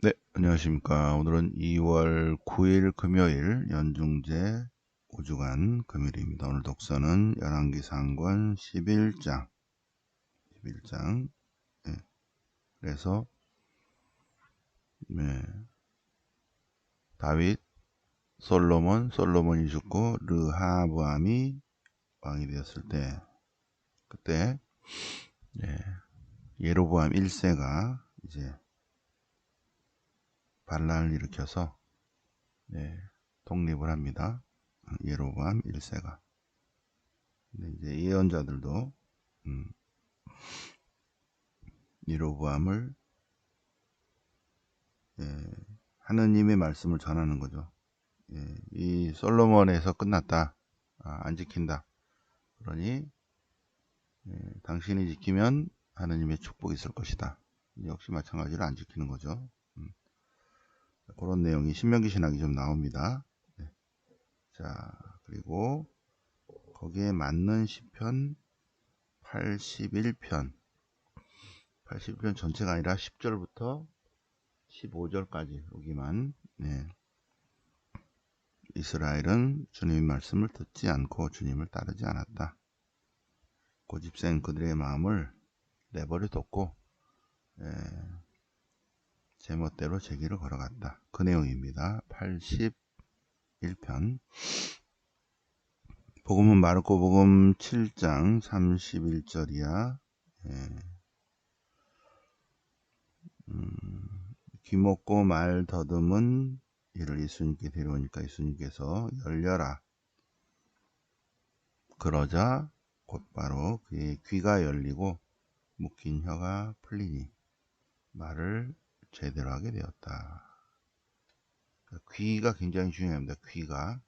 네, 안녕하십니까. 오늘은 2월 9일 금요일 연중제 5주간 금요일입니다. 오늘 독서는 열왕기상권 11장. 네, 그래서 네, 다윗, 솔로몬이 죽고 르하브암이 왕이 되었을 때, 그때 네, 예로보암 1세가 이제 반란을 일으켜서 네, 독립을 합니다. 예로보암 1세가. 근데 이제 예언자들도 예로보암을 하느님의 말씀을 전하는 거죠. 이 솔로몬에서 끝났다. 안 지킨다. 그러니 당신이 지키면 하느님의 축복이 있을 것이다. 역시 마찬가지로 안 지키는 거죠. 그런 내용이 신명기 신학이 좀 나옵니다. 네. 자, 그리고 거기에 맞는 시편 81편. 81편 전체가 아니라 10절부터 15절까지 여기만. 네. 이스라엘은 주님의 말씀을 듣지 않고 주님을 따르지 않았다. 고집센 그들의 마음을 내버려뒀고 제멋대로 제 길을 걸어갔다. 그 내용입니다. 81편. 복음은 마르코 복음 7장 31절이야. 귀먹고 말 더듬은 이를 예수님께 데려오니까 예수님께서 열려라. 그러자 곧바로 그의 귀가 열리고 묶인 혀가 풀리니 말을 제대로 하게 되었다. 귀가 굉장히 중요합니다. 귀가.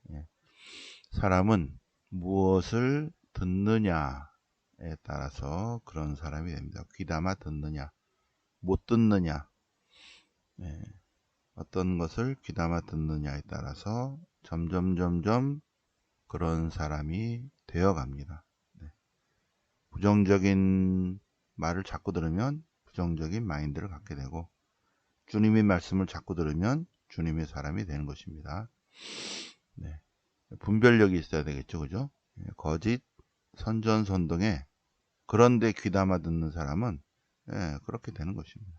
사람은 무엇을 듣느냐에 따라서 그런 사람이 됩니다. 귀담아 듣느냐, 못 듣느냐, 어떤 것을 귀담아 듣느냐에 따라서 점점 그런 사람이 되어갑니다. 부정적인 말을 자꾸 들으면 부정적인 마인드를 갖게 되고, 주님의 말씀을 자꾸 들으면 주님의 사람이 되는 것입니다. 네. 분별력이 있어야 되겠죠, 그죠? 거짓, 선전선동에 그런데 귀담아 듣는 사람은 그렇게 되는 것입니다.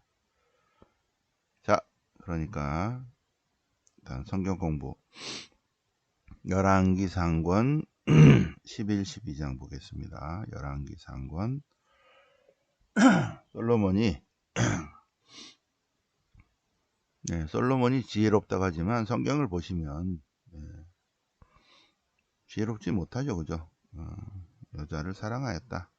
자, 그러니까 일단 성경 공부 열왕기상권 11, 12장 보겠습니다. 열왕기상권. 솔로몬이 솔로몬이 지혜롭다고 하지만 성경을 보시면 지혜롭지 못하죠, 그죠? 여자를 사랑하였다.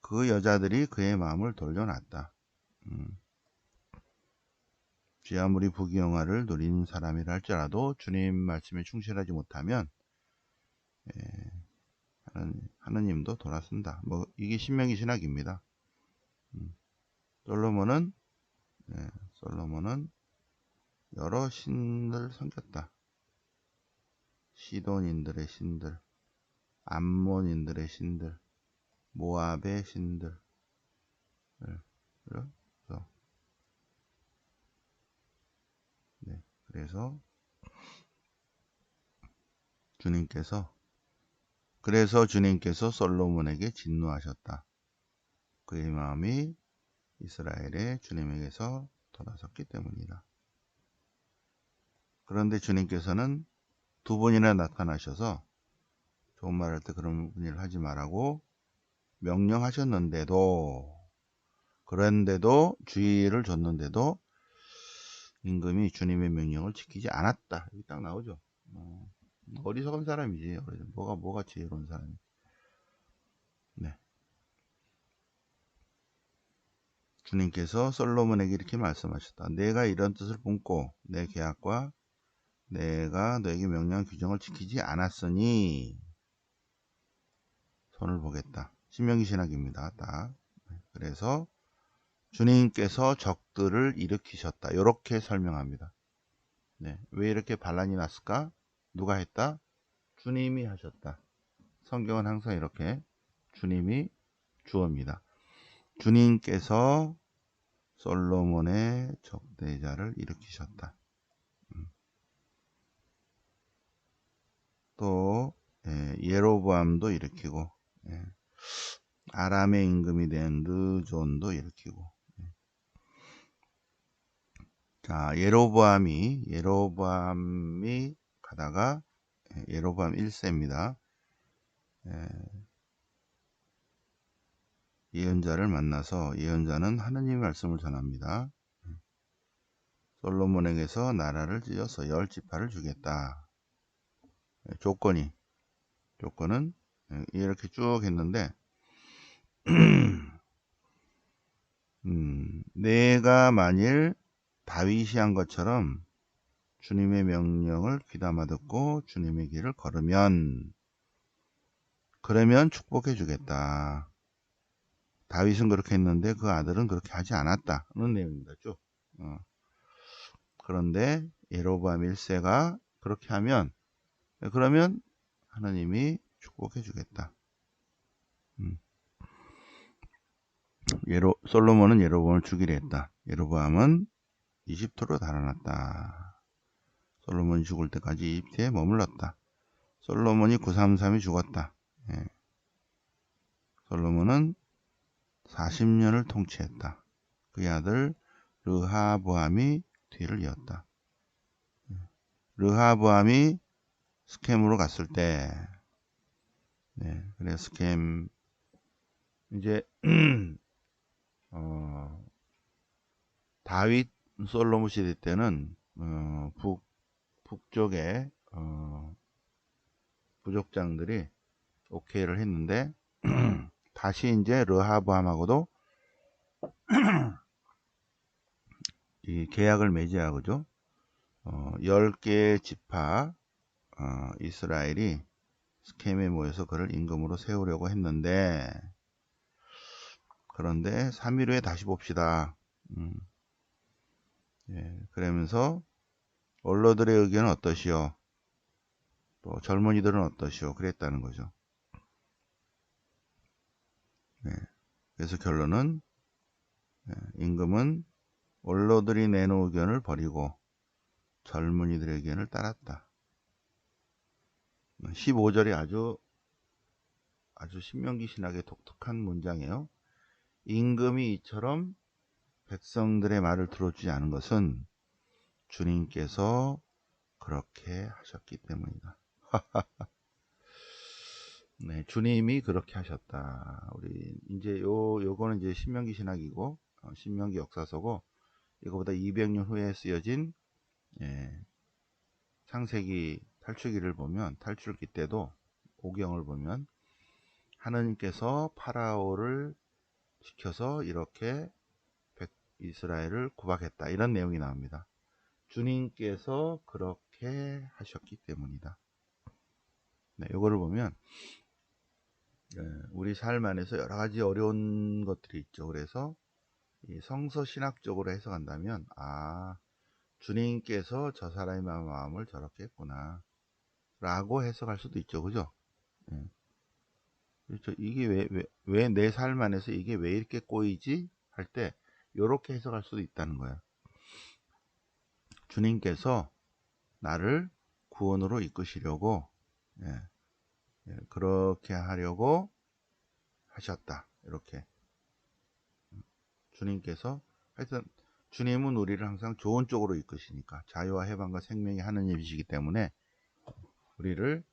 그 여자들이 그의 마음을 돌려놨다. 쥐 아무리 부귀영화를 누린 사람이라 할지라도 주님 말씀에 충실하지 못하면 하느님도 돌아선다. 뭐 이게 신명기 신학입니다. 솔로몬은 여러 신을 섬겼다. 시돈인들의 신들, 암몬인들의 신들, 모압의 신들. 그래서 주님께서 솔로몬에게 진노하셨다. 그의 마음이 이스라엘의 주님에게서 돌아섰기 때문이다. 그런데 주님께서는 두 번이나 나타나셔서 좋은 말 할 때 그런 일을 하지 말라고 명령하셨는데도, 그런데도 주의를 줬는데도 임금이 주님의 명령을 지키지 않았다. 여기 딱 나오죠. 어리석은 사람이지. 뭐가 지혜로운 사람이. 네. 주님께서 솔로몬에게 이렇게 말씀하셨다. 내가 이런 뜻을 품고 내 계약과 내가 너에게 명령한 규정을 지키지 않았으니 손을 보겠다. 신명기 신학입니다. 딱. 그래서 주님께서 적들을 일으키셨다. 이렇게 설명합니다. 왜 이렇게 반란이 났을까? 누가 했다? 주님이 하셨다. 성경은 항상 이렇게 주님이 주어입니다. 주님께서 솔로몬의 적대자를 일으키셨다. 또 예로보암도 일으키고 아람의 임금이 된 르존도 일으키고. 자, 예로보암이 가다가 예로보암 1세입니다. 예언자를 만나서 예언자는 하느님의 말씀을 전합니다. 솔로몬에게서 나라를 찢어서 10지파를 주겠다. 조건은 이렇게 쭉 했는데 내가 만일 다윗이 한 것처럼 주님의 명령을 귀담아 듣고 주님의 길을 걸으면 그러면 축복해 주겠다. 다윗은 그렇게 했는데 그 아들은 그렇게 하지 않았다는 내용입니다. 쭉. 그런데 예로보암 1세가 그렇게 하면 그러면 하나님이 축복해 주겠다. 솔로몬은 예로보암을 죽이려 했다. 예로보암은 이집트로 달아났다. 솔로몬이 죽을 때까지 이집트에 머물렀다. 솔로몬이 933이 죽었다. 솔로몬은 40년을 통치했다. 그의 아들 르하보암이 뒤를 이었다. 르하보암이 스켐으로 갔을 때, 그래 스켐 이제 다윗 솔로몬 시대 때는 북쪽에 부족장들이 오케이를 했는데 다시 이제 르하보암하고도 이 계약을 맺어야죠. 10개의 지파 이스라엘이 스켐에 모여서 그를 임금으로 세우려고 했는데 그런데 3일 후에 다시 봅시다. 그러면서 원로들의 의견은 어떠시오? 또 젊은이들은 어떠시오? 그랬다는 거죠. 그래서 결론은 임금은 원로들이 내놓은 의견을 버리고 젊은이들의 의견을 따랐다. 15절이 아주 신명기 신학의 독특한 문장이에요. 임금이 이처럼 백성들의 말을 들어주지 않은 것은 주님께서 그렇게 하셨기 때문이다. 네, 주님이 그렇게 하셨다. 우리 이제 요거는 이제 신명기 신학이고 신명기 역사서고 이거보다 200년 후에 쓰여진 창세기 탈출기를 보면 탈출기 때도 오경을 보면 하느님께서 파라오를 시켜서 이렇게 이스라엘을 구박했다. 이런 내용이 나옵니다. 주님께서 그렇게 하셨기 때문이다. 네, 이거를 보면 우리 삶 안에서 여러 가지 어려운 것들이 있죠. 그래서 이 성서 신학적으로 해석한다면 주님께서 저 사람의 마음을 저렇게 했구나 라고 해석할 수도 있죠. 그죠? 그렇죠. 이게 왜 내 삶 안에서 이게 왜 이렇게 꼬이지? 할 때 이렇게 해석할 수도 있다는 거예요. 주님께서 나를 구원으로 이끄시려고 그렇게 하려고 하셨다. 이렇게 주님께서 하여튼 주님은 우리를 항상 좋은 쪽으로 이끄시니까 자유와 해방과 생명이 하느님이시기 때문에 우리를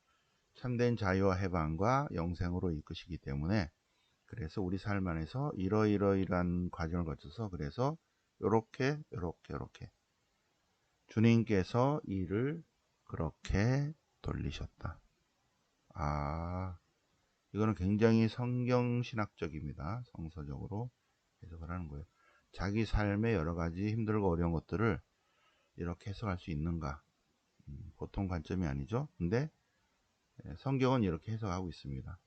참된 자유와 해방과 영생으로 이끄시기 때문에 그래서 우리 삶 안에서 이러이러이러한 과정을 거쳐서 그래서 요렇게 주님께서 일을 그렇게 돌리셨다. 이거는 굉장히 성경신학적입니다. 성서적으로 해석을 하는 거예요. 자기 삶의 여러 가지 힘들고 어려운 것들을 이렇게 해석할 수 있는가? 보통 관점이 아니죠. 근데 성경은 이렇게 해석하고 있습니다.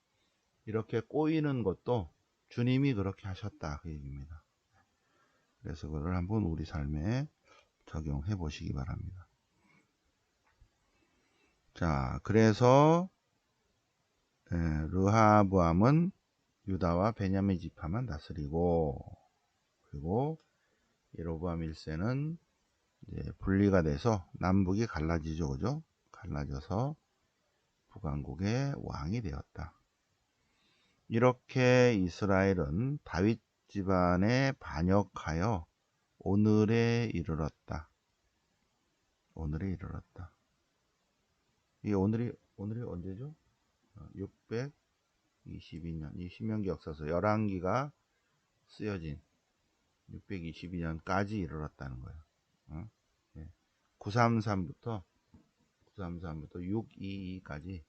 이렇게 꼬이는 것도 주님이 그렇게 하셨다. 그 얘기입니다. 그래서 그걸 한번 우리 삶에 적용해 보시기 바랍니다. 자, 그래서 르하보암은 유다와 베냐민 지파만 다스리고 그리고 여로보암 1세는 이제 분리가 돼서 남북이 갈라지죠. 그죠? 갈라져서 북왕국의 왕이 되었다. 이렇게 이스라엘은 다윗 집안에 반역하여 오늘에 이르렀다. 오늘에 이르렀다. 이 오늘이 언제죠? 622년. 이 신명기 역사서 열왕기가 쓰여진 622년까지 이르렀다는 거예요. 933부터 622까지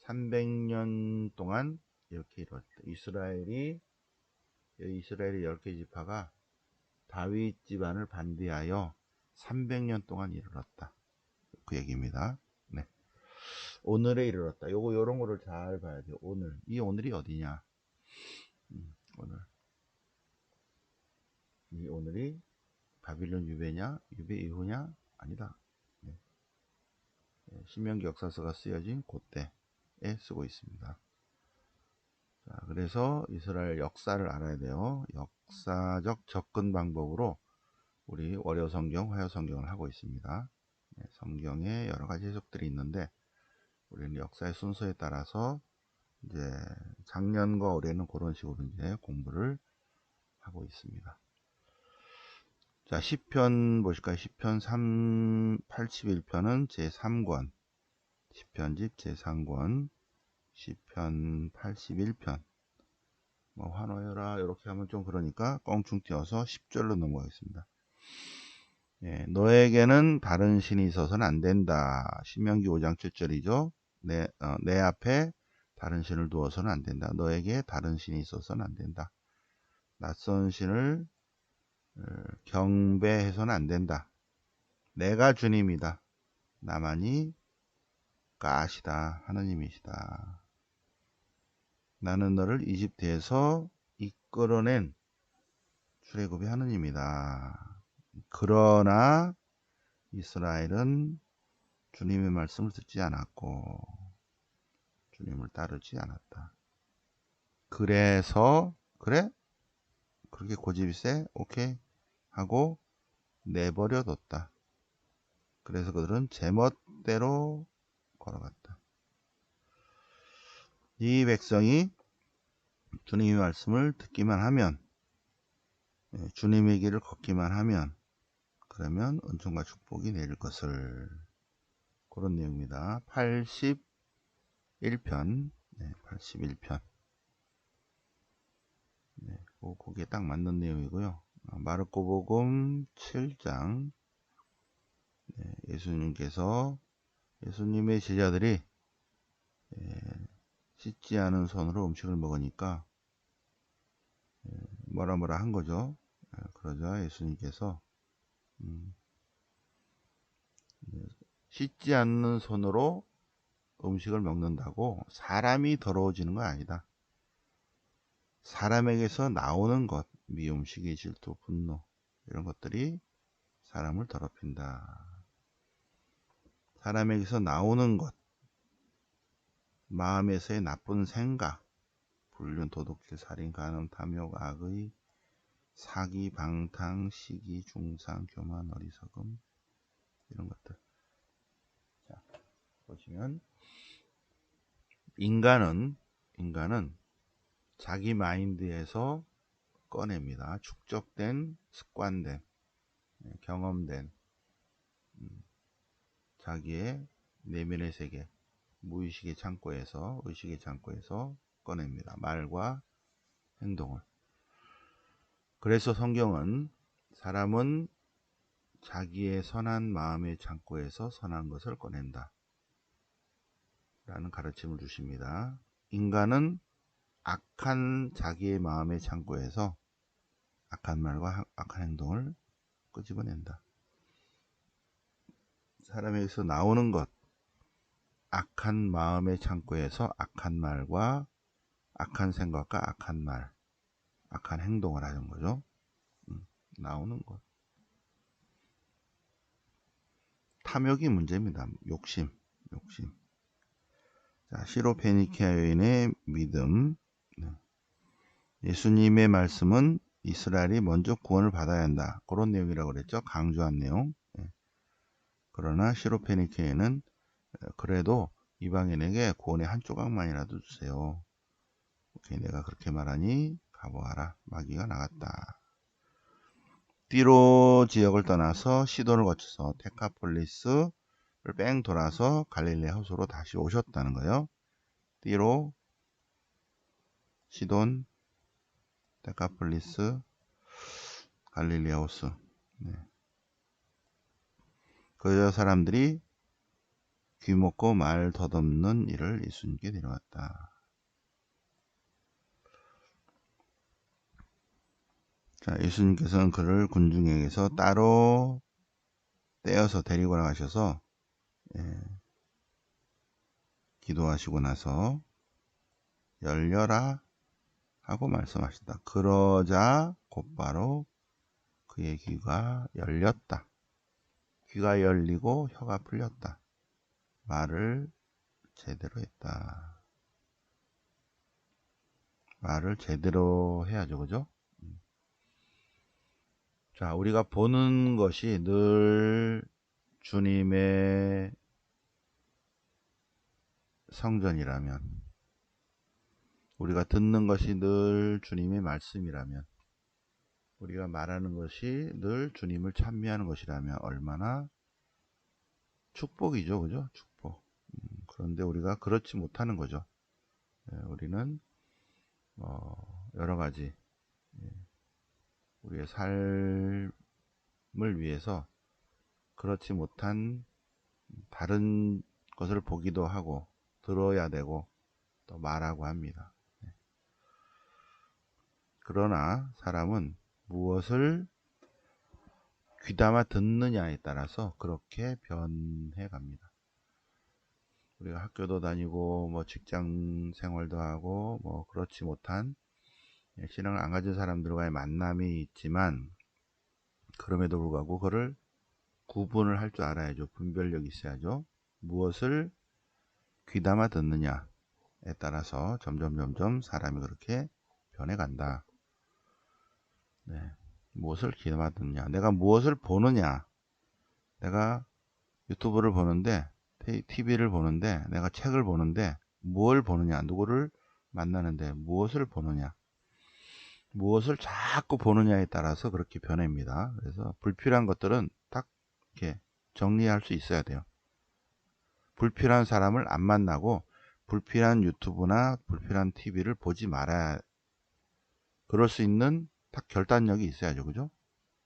300년 동안 이렇게 이루었다. 이스라엘이 10개 지파가 다윗 집안을 반대하여 300년 동안 이르렀다. 그 얘기입니다. 네. 오늘에 이르렀다. 요런 거를 잘 봐야 돼요. 오늘. 이 오늘이 어디냐? 오늘. 이 오늘이 바빌론 유배냐? 유배 이후냐? 아니다. 네. 신명기 역사서가 쓰여진 그때에 쓰고 있습니다. 자, 그래서 이스라엘 역사를 알아야 돼요. 역사적 접근 방법으로 우리 월요 성경, 화요 성경을 하고 있습니다. 네, 성경에 여러 가지 해석들이 있는데 우리는 역사의 순서에 따라서 이제 작년과 올해는 그런 식으로 이제 공부를 하고 있습니다. 자, 시편 보실까요? 시편 81편은 제3권, 시편집 제3권, 시편 81편. 뭐 환호해라 이렇게 하면 좀 그러니까 껑충 띄어서 10절로 넘어가겠습니다. 예, 너에게는 다른 신이 있어서는 안 된다. 신명기 5장 7절이죠. 내 앞에 다른 신을 두어서는 안 된다. 너에게 다른 신이 있어서는 안 된다. 낯선 신을 경배해서는 안 된다. 내가 주님이다. 나만이 가시다. 하느님이시다. 나는 너를 이집트에서 이끌어낸 출애굽의 하느님이다. 그러나 이스라엘은 주님의 말씀을 듣지 않았고 주님을 따르지 않았다. 그래서 그래? 그렇게 고집이 세? 오케이 하고 내버려 뒀다. 그래서 그들은 제멋대로 걸어갔다. 이 백성이 주님의 말씀을 듣기만 하면, 주님의 길을 걷기만 하면, 그러면 은총과 축복이 내릴 것을, 그런 내용입니다. 81편, 81편. 거기에 딱 맞는 내용이고요. 마르코복음 7장, 예수님의 제자들이 씻지 않은 손으로 음식을 먹으니까 뭐라 한 거죠. 그러자 예수님께서 씻지 않는 손으로 음식을 먹는다고 사람이 더러워지는 건 아니다. 사람에게서 나오는 것, 미움, 시기, 질투, 분노 이런 것들이 사람을 더럽힌다. 사람에게서 나오는 것, 마음에서의 나쁜 생각, 불륜, 도둑질, 살인, 간음, 탐욕, 악의, 사기, 방탕, 시기, 중상, 교만, 어리석음 이런 것들. 자, 보시면 인간은 자기 마인드에서 꺼냅니다. 축적된, 습관된, 경험된 자기의 내면의 세계, 무의식의 창고에서, 의식의 창고에서 꺼냅니다. 말과 행동을. 그래서 성경은 사람은 자기의 선한 마음의 창고에서 선한 것을 꺼낸다 라는 가르침을 주십니다. 인간은 악한 자기의 마음의 창고에서 악한 말과 악한 행동을 끄집어낸다. 사람에게서 나오는 것, 악한 마음의 창고에서 악한 말과 악한 생각과 악한 말, 악한 행동을 하는 거죠. 나오는 것. 탐욕이 문제입니다. 욕심. 자, 시로페니케아 여인의 믿음. 예수님의 말씀은 이스라엘이 먼저 구원을 받아야 한다. 그런 내용이라고 그랬죠. 강조한 내용. 예. 그러나 시로페니케에는 그래도 이방인에게 구원의 한 조각만이라도 주세요. 오케이, 내가 그렇게 말하니 가보아라. 마귀가 나갔다. 띠로 지역을 떠나서 시돈을 거쳐서 테카폴리스를 뺑 돌아서 갈릴리 호수로 다시 오셨다는 거예요. 띠로, 시돈, 테카폴리스, 갈릴리 호수. 네. 그 사람들이 귀먹고 말 덧없는 일을 예수님께 데려왔다. 자, 예수님께서는 그를 군중에게서 따로 떼어서 데리고 나가셔서 기도하시고 나서 열려라 하고 말씀하신다. 그러자 곧바로 그의 귀가 열렸다. 귀가 열리고 혀가 풀렸다. 말을 제대로 했다. 말을 제대로 해야죠. 그죠? 자, 우리가 보는 것이 늘 주님의 성전이라면, 우리가 듣는 것이 늘 주님의 말씀이라면, 우리가 말하는 것이 늘 주님을 찬미하는 것이라면 얼마나 축복이죠. 그죠? 축복. 그런데 우리가 그렇지 못하는 거죠. 우리는 여러 가지 우리의 삶을 위해서 그렇지 못한 다른 것을 보기도 하고 들어야 되고 또 말하고 합니다. 그러나 사람은 무엇을 귀담아 듣느냐에 따라서 그렇게 변해 갑니다. 우리가 학교도 다니고 뭐 직장 생활도 하고 뭐 그렇지 못한 신앙을 안 가진 사람들과의 만남이 있지만 그럼에도 불구하고 그를 구분을 할 줄 알아야죠. 분별력이 있어야죠. 무엇을 귀담아 듣느냐에 따라서 점점 사람이 그렇게 변해간다. 네. 무엇을 귀담아 듣느냐, 내가 무엇을 보느냐, 내가 유튜브를 보는데 TV를 보는데 내가 책을 보는데 뭘 보느냐, 누구를 만나는데 무엇을 보느냐, 무엇을 자꾸 보느냐에 따라서 그렇게 변합니다. 그래서 불필요한 것들은 딱 이렇게 정리할 수 있어야 돼요. 불필요한 사람을 안 만나고 불필요한 유튜브나 불필요한 TV를 보지 말아야, 그럴 수 있는 딱 결단력이 있어야죠. 그죠?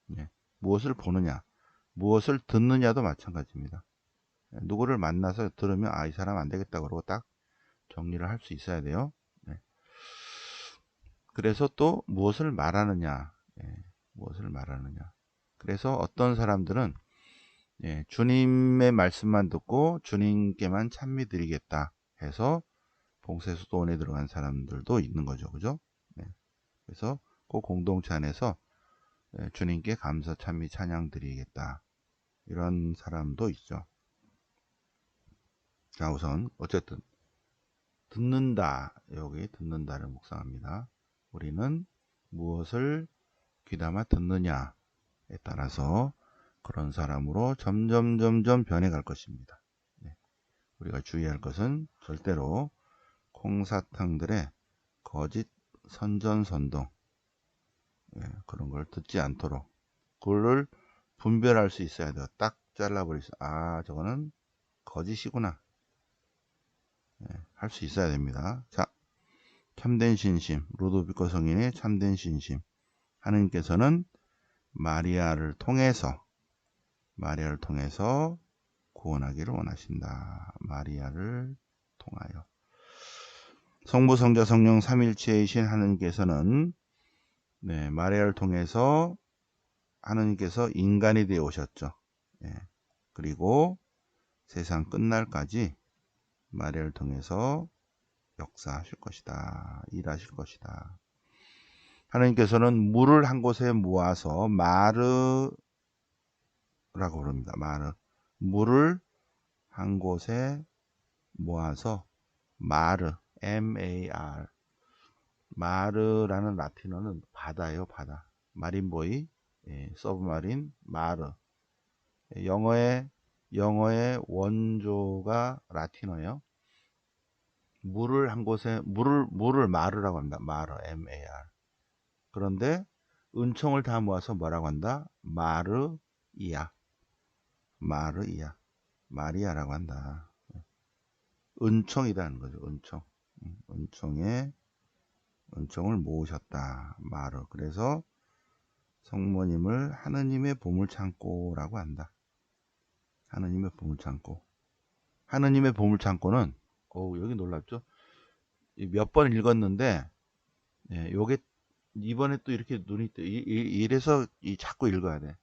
네. 무엇을 보느냐, 무엇을 듣느냐도 마찬가지입니다. 누구를 만나서 들으면 이 사람 안 되겠다 그러고 딱 정리를 할 수 있어야 돼요. 네. 그래서 또 무엇을 말하느냐, 무엇을 말하느냐. 그래서 어떤 사람들은 주님의 말씀만 듣고 주님께만 찬미 드리겠다 해서 봉쇄수도원에 들어간 사람들도 있는 거죠. 그죠? 네. 그래서 그 공동체 안에서 주님께 감사 찬미 찬양 드리겠다, 이런 사람도 있죠. 자, 우선 어쨌든 듣는다, 여기 듣는다를 묵상합니다. 우리는 무엇을 귀담아 듣느냐에 따라서 그런 사람으로 점점 변해갈 것입니다. 우리가 주의할 것은 절대로 콩사탕들의 거짓 선전선동, 그런 걸 듣지 않도록 그걸 분별할 수 있어야 돼요. 딱 잘라버릴 수, 저거는 거짓이구나, 할 수 있어야 됩니다. 자, 참된 신심, 루도비코 성인의 참된 신심. 하느님께서는 마리아를 통해서 구원하기를 원하신다. 마리아를 통하여. 성부, 성자, 성령 삼일체이신 하느님께서는 마리아를 통해서 하느님께서 인간이 되어 오셨죠. 그리고 세상 끝날까지 마리아를 통해서 역사하실 것이다. 일하실 것이다. 하느님께서는 물을 한 곳에 모아서 마르라고 부릅니다. 마르. 물을 한 곳에 모아서 마르, M-A-R, 마르라는 라틴어는 바다예요, 바다. 마린보이, 서브마린, 마르. 영어의 원조가 라틴어예요. 물을 한 곳에 물을 마르라고 합니다. 마르, M-A-R. 그런데 은총을 다 모아서 뭐라고 한다? 마르이야, 마르이야, 마리아라고 한다. 은총이라는 거죠. 은총. 은총을 모으셨다. 마르. 그래서 성모님을 하느님의 보물창고라고 한다. 하느님의 보물창고. 하느님의 보물창고는 여기 놀랍죠? 몇 번 읽었는데 요게 이번에 또 이렇게 눈이 떠. 이래서 자꾸 읽어야 돼.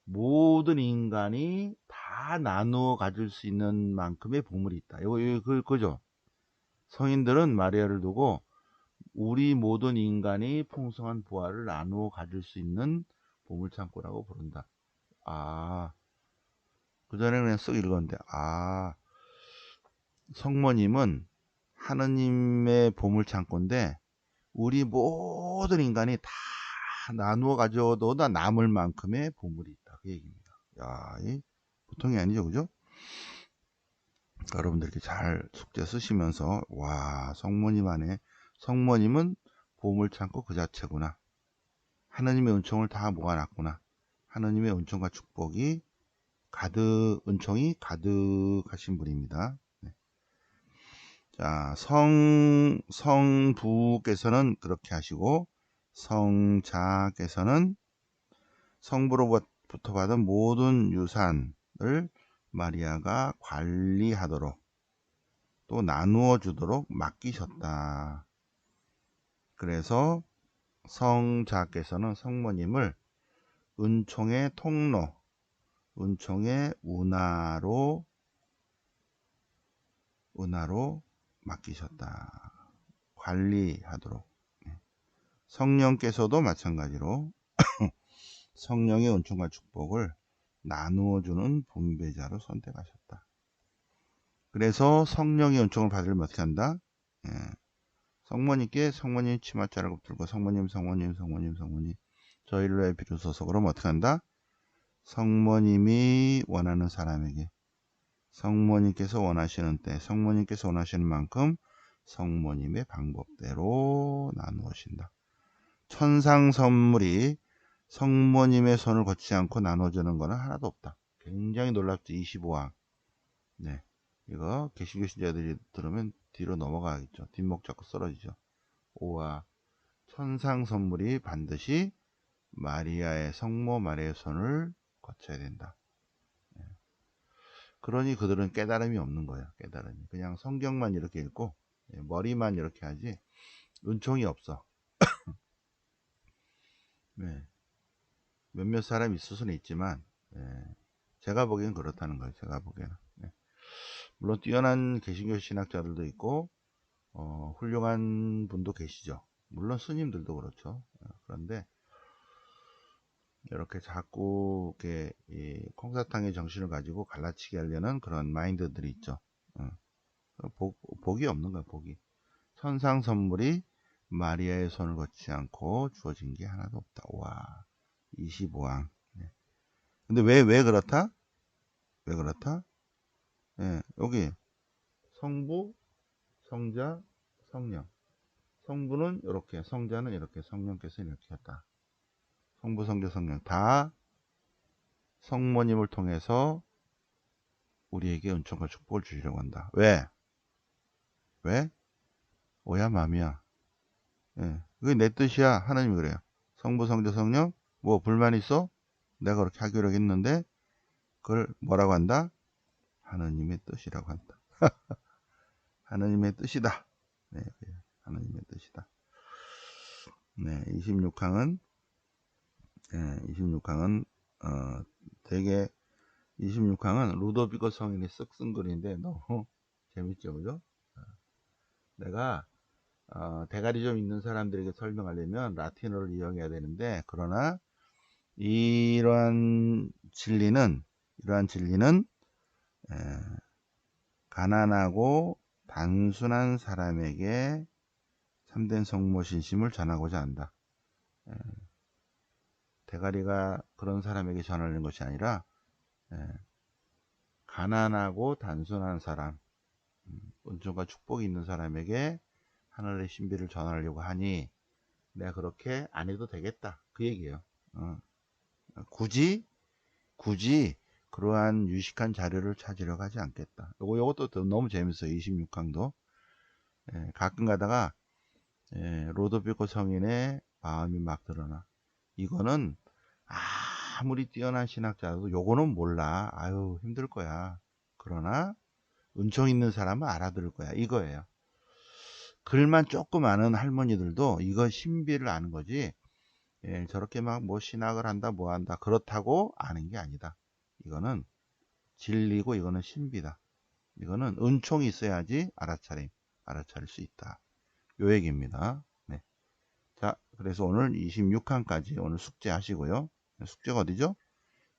모든 인간이 다 나누어 가질 수 있는 만큼의 보물이 있다. 그죠? 성인들은 마리아를 두고 우리 모든 인간이 풍성한 부활을 나누어 가질 수 있는 보물창고라고 부른다. 그전에 그냥 쓱 읽었는데, 성모님은 하느님의 보물창고인데, 우리 모든 인간이 다 나누어 가져도 남을 만큼의 보물이 있다. 그 얘기입니다. 이 보통이 아니죠, 그죠? 여러분들 이렇게 잘 숙제 쓰시면서, 성모님은 보물창고 그 자체구나. 하느님의 은총을 다 모아놨구나. 하느님의 은총과 축복이 은총이 가득하신 분입니다. 자, 성부께서는 그렇게 하시고, 성자께서는 성부로부터 받은 모든 유산을 마리아가 관리하도록 또 나누어 주도록 맡기셨다. 그래서 성자께서는 성모님을 은총의 통로, 은총의 운하로 맡기셨다. 관리하도록. 성령께서도 마찬가지로 성령의 은총과 축복을 나누어주는 분배자로 선택하셨다. 그래서 성령의 은총을 받으려면 어떻게 한다? 성모님께 성모님 치맛자를 굽들고 성모님 저희를 왜 비로소서. 그러면 어떻게 한다? 성모님이 원하는 사람에게 성모님께서 원하시는 때 성모님께서 원하시는 만큼 성모님의 방법대로 나누어진다. 천상 선물이 성모님의 손을 거치지 않고 나눠주는 것은 하나도 없다. 굉장히 놀랍죠. 25항. 네, 이거 개신교 신자들이 들으면 뒤로 넘어가겠죠. 뒷목 잡고 쓰러지죠. 천상 선물이 반드시 마리아의 성모 마리아의 손을 거쳐야 된다. 그러니 그들은 깨달음이 없는 거야. 깨달음이. 그냥 성경만 이렇게 읽고 머리만 이렇게 하지 은총이 없어. 네. 몇몇 사람이 있을 수는 있지만 제가 보기엔 그렇다는 거예요. 제가 보기에는. 물론 뛰어난 개신교 신학자들도 있고 훌륭한 분도 계시죠. 물론 스님들도 그렇죠. 그런데 이렇게 자꾸 이렇게 이 콩사탕의 정신을 가지고 갈라치게 하려는 그런 마인드들이 있죠. 복이 없는 거야. 복이. 천상 선물이 마리아의 손을 거치지 않고 주어진 게 하나도 없다. 25항. 근데 왜 그렇다? 왜 그렇다? 여기 성부, 성자, 성령. 성부는 이렇게, 성자는 이렇게, 성령께서 이렇게 했다. 성부, 성자, 성령 다 성모님을 통해서 우리에게 은총과 축복을 주시려고 한다. 왜? 오야 맘이야. 그게 내 뜻이야. 하나님이 그래요. 성부, 성자, 성령 뭐 불만 있어? 내가 그렇게 하기로 했는데 그걸 뭐라고 한다? 하나님의 뜻이라고 한다. 하나님의 뜻이다. 하나님의 뜻이다. 26항은 되게 26항은 루도비코 성인이 쓱 쓴 글인데 너무 재밌죠, 그죠? 내가 대가리 좀 있는 사람들에게 설명하려면 라틴어를 이용해야 되는데, 그러나 이러한 진리는 가난하고 단순한 사람에게 참된 성모 신심을 전하고자 한다. 대가리가 그런 사람에게 전하는 것이 아니라 가난하고 단순한 사람, 은총과 축복이 있는 사람에게 하늘의 신비를 전하려고 하니 내가 그렇게 안 해도 되겠다, 그 얘기예요. 굳이 그러한 유식한 자료를 찾으려고 하지 않겠다. 요것도 너무 재밌어요. 26강도 가끔 가다가 로도비코 성인의 마음이 막 드러나. 이거는 아무리 뛰어난 신학자도 요거는 몰라. 아유, 힘들 거야. 그러나 은총 있는 사람은 알아들을 거야, 이거예요. 글만 조금 아는 할머니들도 이거 신비를 아는 거지, 저렇게 막 뭐 신학을 한다 뭐 한다 그렇다고 아는 게 아니다. 이거는 진리고 이거는 신비다. 이거는 은총이 있어야지 알아차릴 수 있다, 요 얘기입니다. 네. 자, 그래서 오늘 26강까지 오늘 숙제 하시고요. 숙제가 어디죠?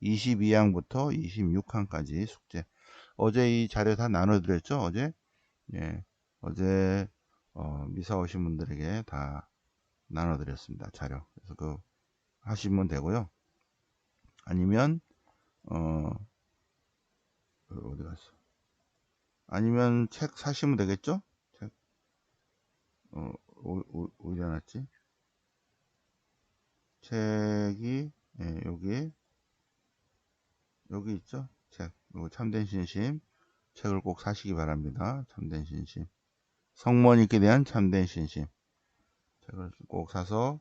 22항부터 26항까지 숙제. 어제 이 자료 다 나눠드렸죠? 어제? 예. 어제 미사 오신 분들에게 다 나눠드렸습니다. 자료. 그래서 그 하시면 되고요. 아니면 어디 갔어? 아니면 책 사시면 되겠죠? 책 어디 놨지? 책이 여기 있죠? 책. 이거 참된 신심. 책을 꼭 사시기 바랍니다. 참된 신심. 성모님께 대한 참된 신심. 책을 꼭 사서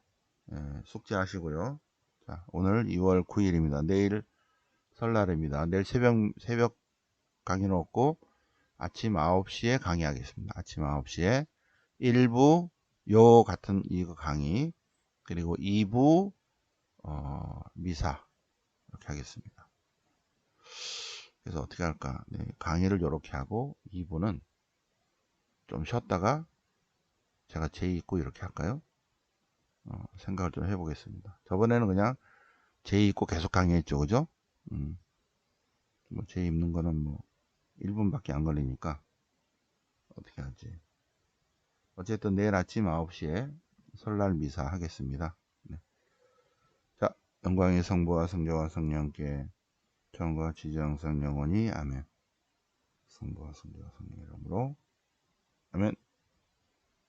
숙제하시고요. 자, 오늘 2월 9일입니다. 내일 설날입니다. 내일 새벽 강의는 없고 아침 9시에 강의하겠습니다. 아침 9시에 1부 요 같은 이거 강의, 그리고 2부 미사 이렇게 하겠습니다. 그래서 어떻게 할까? 네, 강의를 이렇게 하고 2부는 좀 쉬었다가 제가 제2있고 이렇게 할까요? 생각을 좀 해보겠습니다. 저번에는 그냥 제2있고 계속 강의했죠, 그죠? 뭐 제2입는 거는 뭐 1분밖에 안 걸리니까 어떻게 하지? 어쨌든 내일 아침 9시에 설날 미사 하겠습니다. 네. 자, 영광의 성부와 성자와 성령께 전과 지정성 영원히 아멘. 성부와 성자와 성령 이름으로 아멘.